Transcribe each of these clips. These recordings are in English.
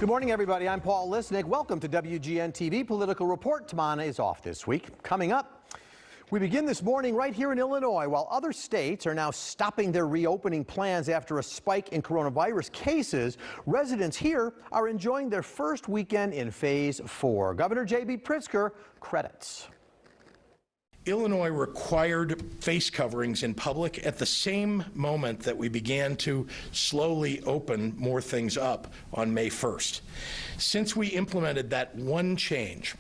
Good morning, everybody. I'm Paul Lisnick. Welcome to WGN TV Political Report. Tamana is off this week. Coming up, we begin this morning right here in Illinois. While other states are now stopping their reopening plans after a spike in coronavirus cases, residents here are enjoying their first weekend in Phase 4. Governor J.B. Pritzker credits. Illinois required face coverings in public at the same moment that we began to slowly open more things up on May 1st. Since we implemented that one change,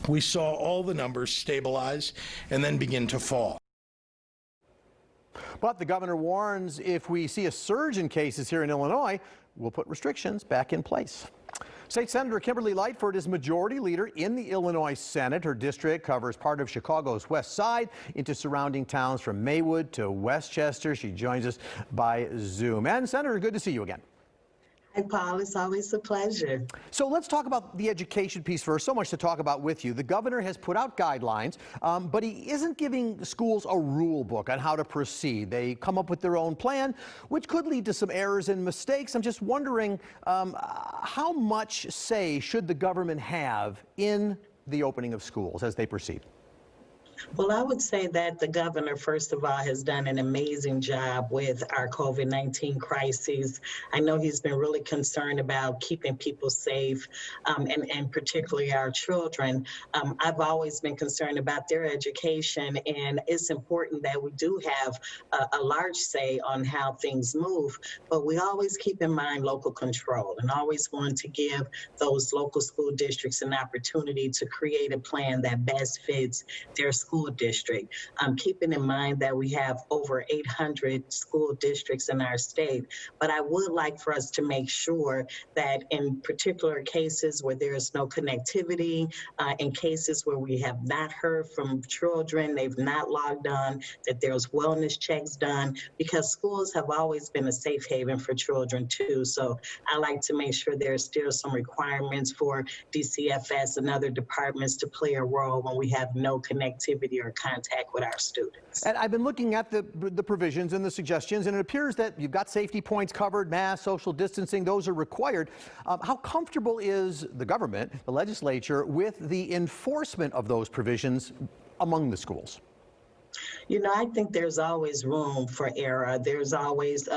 we saw all the numbers stabilize and then begin to fall. But the governor warns if we see a surge in cases here in Illinois, we'll put restrictions back in place. State Senator Kimberly Lightford is Majority Leader in the Illinois Senate. Her district covers part of Chicago's west side into surrounding towns from Maywood to Westchester. She joins us by Zoom. And Senator, good to see you again. Hi, Paul. It's always a pleasure. So let's talk about the education piece first. So much to talk about with you. The governor has put out guidelines, but he isn't giving schools a rule book on how to proceed. They come up with their own plan, which could lead to some errors and mistakes. I'm just wondering how much say should the government have in the opening of schools as they proceed? Well, I would say that the governor, first of all, has done an amazing job with our COVID-19 crises. I know he's been really concerned about keeping people safe, and particularly our children. I've always been concerned about their education, and it's important that we do have a large say on how things move, but we always keep in mind local control and always want to give those local school districts an opportunity to create a plan that best fits their school district. Keeping in mind that we have over 800 school districts in our state, but I would like for us to make sure that in particular cases where there is no connectivity, in cases where we have not heard from children, they've not logged on, that there's wellness checks done, because schools have always been a safe haven for children too. So I like to make sure there's still some requirements for DCFS and other departments to play a role when we have no connectivity or contact with our students. And I've been looking at the provisions and the suggestions, and it appears that you've got safety points covered, masks, social distancing, those are required. How comfortable is the government, the legislature, with the enforcement of those provisions among the schools? You know, I think there's always room for error. There's always,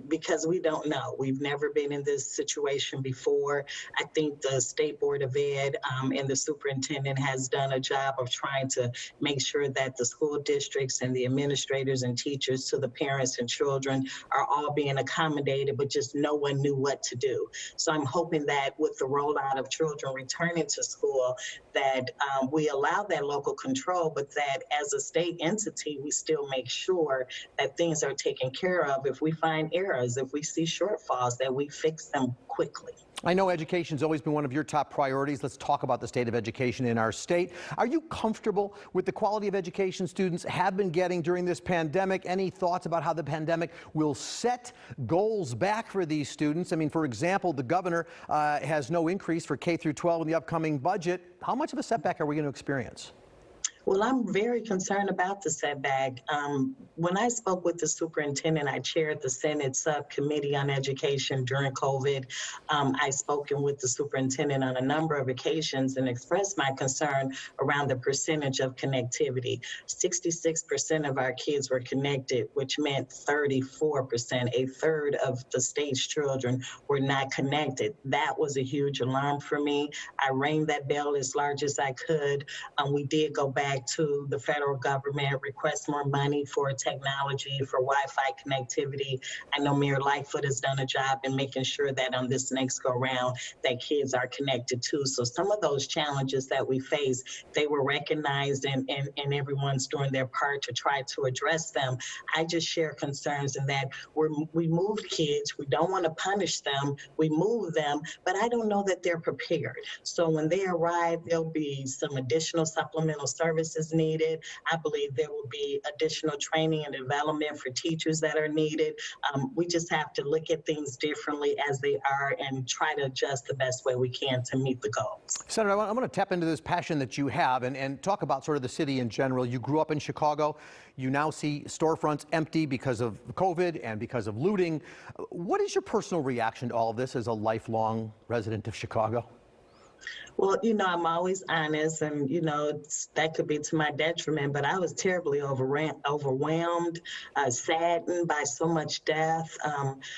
because we don't know. We've never been in this situation before. I think the State Board of Ed and the superintendent has done a job of trying to make sure that the school districts and the administrators and teachers to the parents and children are all being accommodated, but just no one knew what to do. So I'm hoping that with the rollout of children returning to school, that we allow that local control, but that as a state entity, we still make sure that things are taken care of. If we find errors, if we see shortfalls, that we fix them quickly. I know education's always been one of your top priorities. Let's talk about the state of education in our state. Are you comfortable with the quality of education students have been getting during this pandemic? Any thoughts about how the pandemic will set goals back for these students? I mean, for example, the governor has no increase for K through 12 in the upcoming budget. How much of a setback are we going to experience? Well, I'm very concerned about the setback. When I spoke with the superintendent, I chaired the Senate subcommittee on education during COVID. I've spoken with the superintendent on a number of occasions and expressed my concern around the percentage of connectivity. 66% of our kids were connected, which meant 34%, a third of the state's children were not connected. That was a huge alarm for me. I rang that bell as large as I could. We did go back to the federal government, request more money for technology, for Wi-Fi connectivity. I know Mayor Lightfoot has done a job in making sure that on this next go round that kids are connected too. So some of those challenges that we face, they were recognized and everyone's doing their part to try to address them. I just share concerns in that we moved kids, we don't want to punish them, we move them, but I don't know that they're prepared. So when they arrive, there'll be some additional supplemental services services needed. I believe there will be additional training and development for teachers that are needed. We just have to look at things differently as they are and try to adjust the best way we can to meet the goals. Senator, I want to tap into this passion that you have and talk about sort of the city in general. You grew up in Chicago. You now see storefronts empty because of COVID and because of looting. What is your personal reaction to all of this as a lifelong resident of Chicago? Well, I'm always honest, and, that could be to my detriment, but I was terribly overwhelmed, saddened by so much death,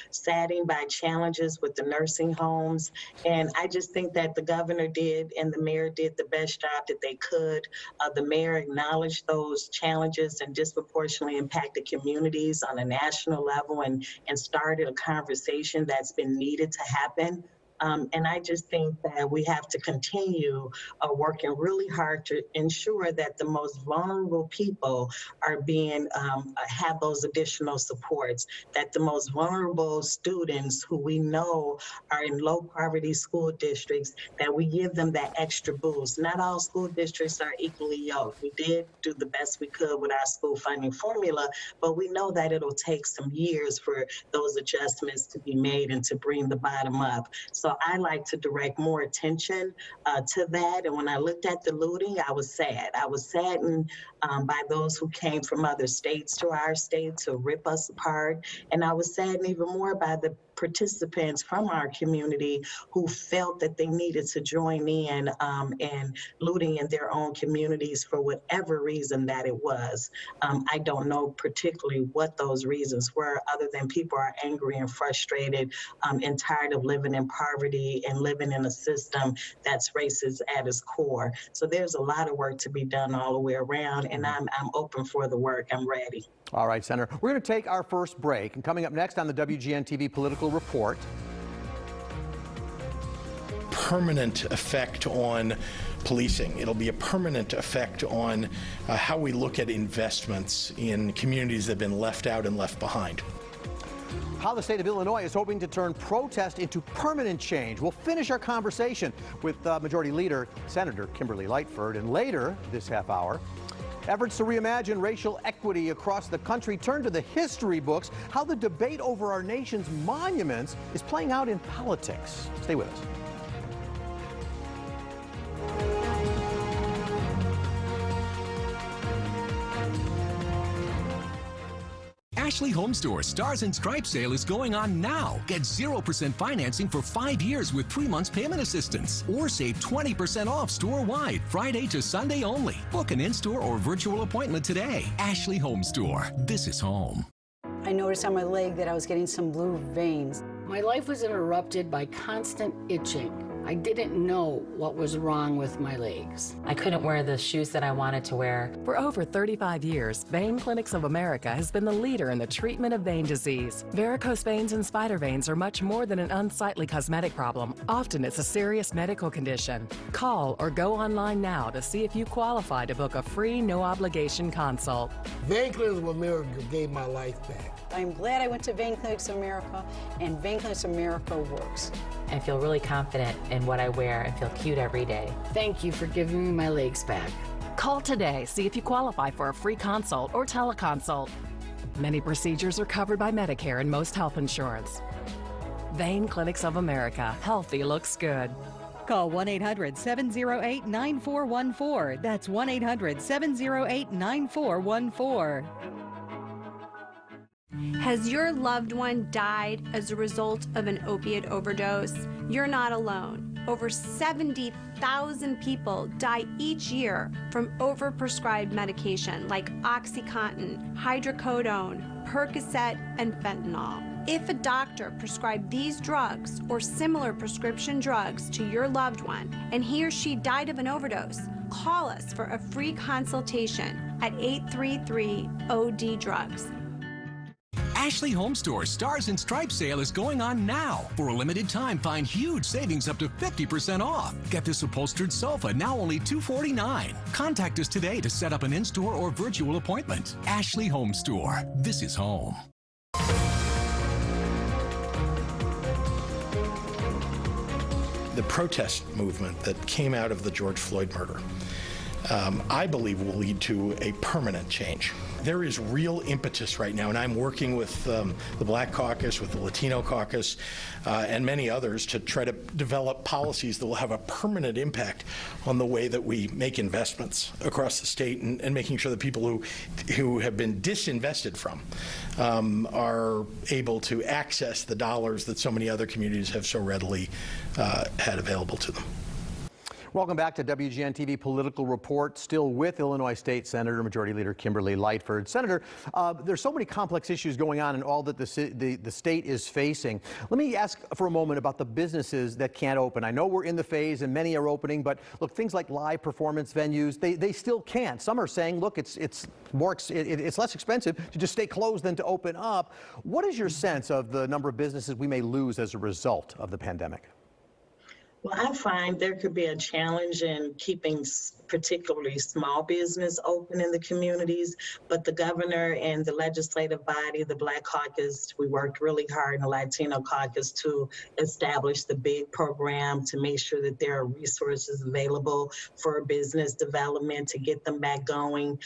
saddened by challenges with the nursing homes. And I just think that the governor did and the mayor did the best job that they could. The mayor acknowledged those challenges and disproportionately impacted communities on a national level and started a conversation that's been needed to happen. And I just think that we have to continue working really hard to ensure that the most vulnerable people are being have those additional supports, that the most vulnerable students who we know are in low poverty school districts, that we give them that extra boost. Not all school districts are equally yoked. We did do the best we could with our school funding formula, but we know that it'll take some years for those adjustments to be made and to bring the bottom up. So I like to direct more attention to that. And when I looked at the looting, I was sad. I was saddened by those who came from other states to our state to rip us apart. And I was saddened even more by the participants from our community who felt that they needed to join in and looting in their own communities for whatever reason that it was. I don't know particularly what those reasons were, other than people are angry and frustrated and tired of living in poverty and living in a system that's racist at its core. So there's a lot of work to be done all the way around, and I'm open for the work. I'm ready. All right, Senator. We're going to take our first break, and coming up next on the WGN-TV Political Report. Permanent effect on policing. It'll be a permanent effect on how we look at investments in communities that have been left out and left behind. How the state of Illinois is hoping to turn protest into permanent change. We'll finish our conversation with Majority Leader Senator Kimberly Lightford, and later this half hour, efforts to reimagine racial equity across the country turn to the history books, how the debate over our nation's monuments is playing out in politics. Stay with us. Ashley Home Store Stars and Stripes sale is going on now. Get 0% financing for 5 years with 3 months payment assistance. Or save 20% off store-wide, Friday to Sunday only. Book an in-store or virtual appointment today. Ashley Home Store. This is home. I noticed on my leg that I was getting some blue veins. My life was interrupted by constant itching. I didn't know what was wrong with my legs. I couldn't wear the shoes that I wanted to wear. For over 35 years, Vein Clinics of America has been the leader in the treatment of vein disease. Varicose veins and spider veins are much more than an unsightly cosmetic problem. Often it's a serious medical condition. Call or go online now to see if you qualify to book a free, no-obligation consult. Vein Clinics of America gave my life back. I'm glad I went to Vein Clinics of America, and Vein Clinics of America works. I feel really confident in what I wear and feel cute every day. Thank you for giving me my legs back. Call today, see if you qualify for a free consult or teleconsult. Many procedures are covered by Medicare and most health insurance. Vein Clinics of America. Healthy looks good. Call 1-800-708-9414. That's 1-800-708-9414. Has your loved one died as a result of an opiate overdose? You're not alone. Over 70,000 people die each year from overprescribed medication like OxyContin, hydrocodone, Percocet, and fentanyl. If a doctor prescribed these drugs or similar prescription drugs to your loved one and he or she died of an overdose, call us for a free consultation at 833-OD-DRUGS. Ashley Home Store Stars and Stripes sale is going on now. For a limited time, find huge savings up to 50% off. Get this upholstered sofa now only $249. Contact us today to set up an in-store or virtual appointment. Ashley Home Store. This is home. The protest movement that came out of the George Floyd murder I believe will lead to a permanent change. There is real impetus right now, and I'm working with the Black Caucus, with the Latino Caucus, and many others to try to develop policies that will have a permanent impact on the way that we make investments across the state, and making sure that people who have been disinvested from are able to access the dollars that so many other communities have so readily had available to them. Welcome back to WGN TV Political Report, still with Illinois State Senator Majority Leader Kimberly Lightford. Senator, there's so many complex issues going on in all that the state is facing. Let me ask for a moment about the businesses that can't open. I know we're in the phase and many are opening, but look, things like live performance venues, they still can't. Some are saying, look, it's less expensive to just stay closed than to open up. What is your sense of the number of businesses we may lose as a result of the pandemic? Well, I find there could be a challenge in keeping particularly small business open in the communities, but the governor and the legislative body, the Black Caucus, we worked really hard in the Latino Caucus to establish the BIG program to make sure that there are resources available for business development to get them back going.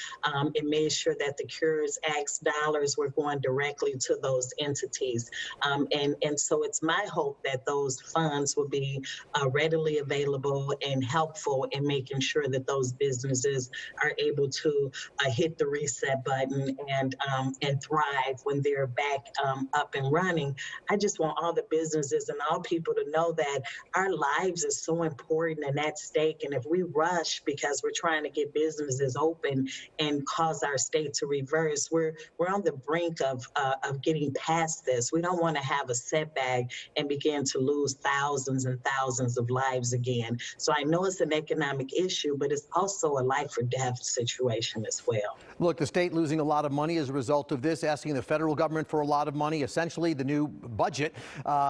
It made sure that the CURES Act dollars were going directly to those entities. And so it's my hope that those funds will be readily available and helpful in making sure that those businesses are able to hit the reset button and thrive when they're back up and running. I just want all the businesses and all people to know that our lives is so important and at stake. And if we rush because we're trying to get businesses open and cause our state to reverse, we're on the brink of getting past this. We don't want to have a setback and begin to lose thousands and thousands of lives again. So I know it's an economic issue, but it's also a life or death situation as well. Look, the state losing a lot of money as a result of this, asking the federal government for a lot of money. Essentially, the new budget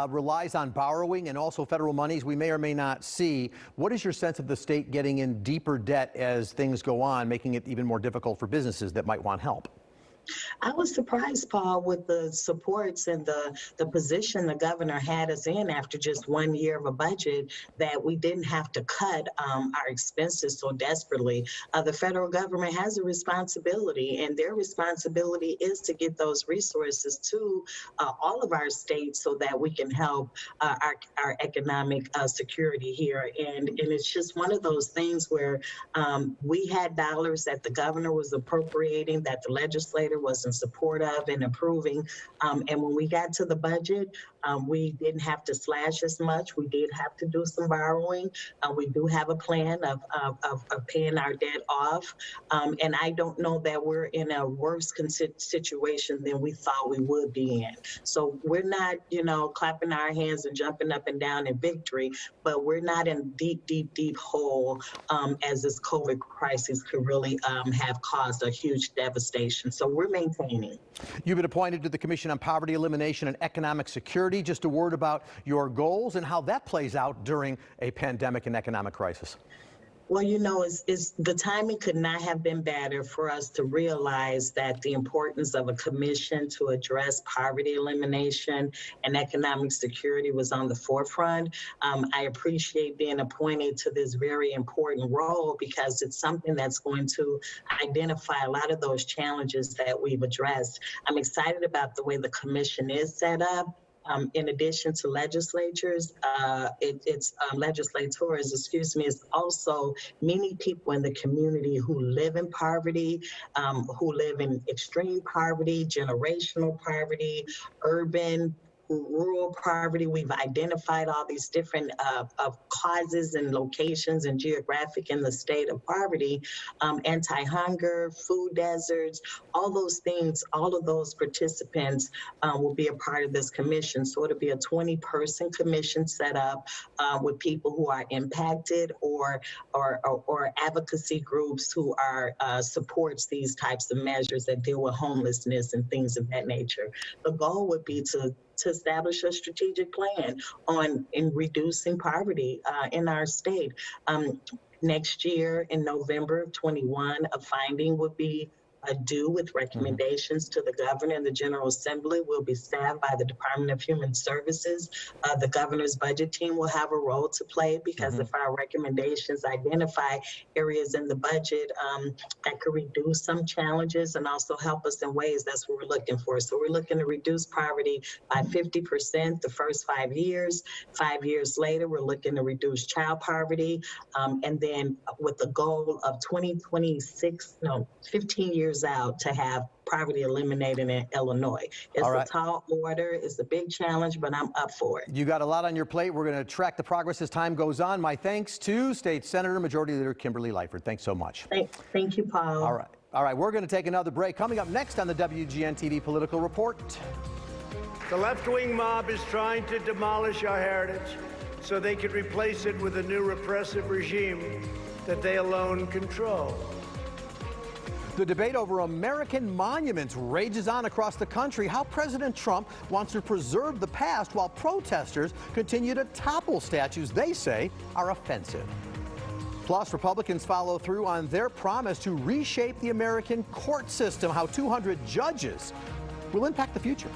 relies on borrowing and also federal monies we may or may not see. What is your sense of the state getting in deeper debt as things go on, making it even more difficult for businesses that might want help? I was surprised, Paul, with the supports and the position the governor had us in after just 1 year of a budget, that we didn't have to cut our expenses so desperately. The federal government has a responsibility, and their responsibility is to get those resources to all of our states so that we can help our economic security here. And it's just one of those things where we had dollars that the governor was appropriating that the legislator was in support of and approving. And when we got to the budget, we didn't have to slash as much. We did have to do some borrowing. We do have a plan of paying our debt off. And I don't know that we're in a worse situation than we thought we would be in. So we're not, clapping our hands and jumping up and down in victory, but we're not in deep hole as this COVID crisis could really have caused a huge devastation. So we're maintaining. You've been appointed to the Commission on Poverty Elimination and Economic Security. Just a word about your goals and how that plays out during a pandemic and economic crisis. Well, the timing could not have been better for us to realize that the importance of a commission to address poverty elimination and economic security was on the forefront. I appreciate being appointed to this very important role because it's something that's going to identify a lot of those challenges that we've addressed. I'm excited about the way the commission is set up. In addition to legislators, it's also many people in the community who live in poverty, who live in extreme poverty, generational poverty, urban, rural poverty. We've identified all these different causes and locations and geographic in the state of poverty, anti-hunger, food deserts, all those things, all of those participants will be a part of this commission. So it'll be a 20-person commission set up with people who are impacted or advocacy groups who are supports these types of measures that deal with homelessness and things of that nature. The goal would be to establish a strategic plan in reducing poverty in our state. Next year, in November of 21, a finding would be due with recommendations to the governor and the General Assembly will be staffed by the Department of Human Services. The governor's budget team will have a role to play because if our recommendations identify areas in the budget that could reduce some challenges and also help us in ways, that's what we're looking for. So we're looking to reduce poverty by 50% the first 5 years. 5 years later, we're looking to reduce child poverty. And then with the goal of 15 years out to have poverty eliminated in Illinois. It's a tall order, it's a big challenge, but I'm up for it. You got a lot on your plate. We're going to track the progress as time goes on. My thanks to State Senator Majority Leader Kimberly Lightford. Thanks so much. Thank you, Paul. All right, we're going to take another break. Coming up next on the WGN TV Political Report. The left-wing mob is trying to demolish our heritage so they can replace it with a new repressive regime that they alone control. The debate over American monuments rages on across the country. How President Trump wants to preserve the past while protesters continue to topple statues they say are offensive. Plus, Republicans follow through on their promise to reshape the American court system. How 200 judges will impact the future.